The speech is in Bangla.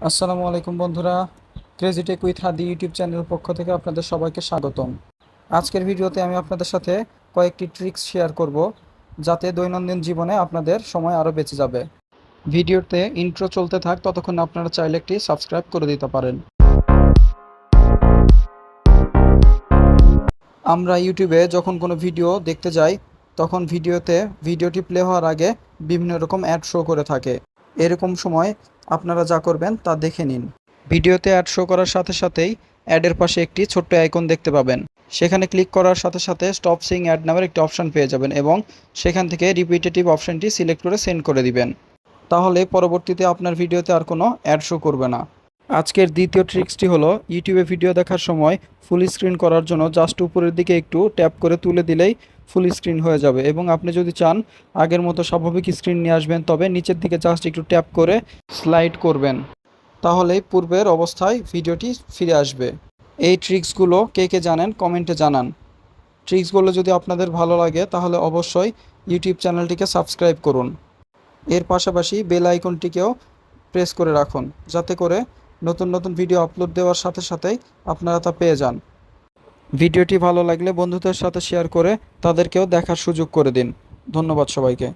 আসসালামু আলাইকুম বন্ধুরা, crazy tech with Hadi YouTube চ্যানেলের পক্ষ থেকে আপনাদের সবাইকে স্বাগতম। আজকের ভিডিওতে আমি আপনাদের সাথে কয়েকটি ট্রিক্স শেয়ার করব, যাতে দৈনন্দিন জীবনে আপনাদের সময় আরও বেঁচে যাবে। ভিডিওতে ইন্ট্রো চলতে থাক, ততক্ষণ আপনারা চাইলে একটি সাবস্ক্রাইব করে দিতে পারেন। আমরা ইউটিউবে যখন কোনো ভিডিও দেখতে যাই, তখন ভিডিওটি প্লে হওয়ার আগে বিভিন্ন রকম অ্যাড শো করে থাকে। এরকম সময় আপনারা যা করবেন তা দেখে নিন। ভিডিওতে অ্যাড শো করার সাথে সাথেই অ্যাডের পাশে একটি ছোট্ট আইকন দেখতে পাবেন। সেখানে ক্লিক করার সাথে সাথে স্টপ সিইং অ্যাড নামের একটি অপশান পেয়ে যাবেন এবং সেখান থেকে রিপিটেটিভ অপশানটি সিলেক্ট করে সেন্ড করে দিবেন। তাহলে পরবর্তীতে আপনার ভিডিওতে আর কোনো অ্যাড শো করবে না। আজকের দ্বিতীয় ট্রিক্সটি হলো, ইউটিউবে ভিডিও দেখার সময় ফুল স্ক্রিন করার জন্য জাস্ট উপরের দিকে একটু ট্যাপ করে তুলে দিলেই ফুল স্ক্রিন হয়ে যাবে, এবং আপনি যদি চান আগের মতো স্বাভাবিক স্ক্রিন নিয়ে আসবেন, তবে নিচের দিকে জাস্ট একটু ট্যাপ করে স্লাইড করবেন, তাহলেই পূর্বের অবস্থায় ভিডিওটি ফিরে আসবে। এই ট্রিক্সগুলো কে কে জানেন কমেন্টে জানান। ট্রিক্সগুলো যদি আপনাদের ভালো লাগে তাহলে অবশ্যই ইউটিউব চ্যানেলটিকে সাবস্ক্রাইব করুন। এর পাশাপাশি বেল আইকনটিকেও প্রেস করে রাখুন, যাতে করে নতুন নতুন ভিডিও আপলোড দেওয়ার সাথে সাথেই আপনারা তা পেয়ে যান। ভিডিওটি ভালো লাগলে বন্ধুদের সাথে শেয়ার করে তাদেরকেও দেখার সুযোগ করে দিন। ধন্যবাদ সবাইকে।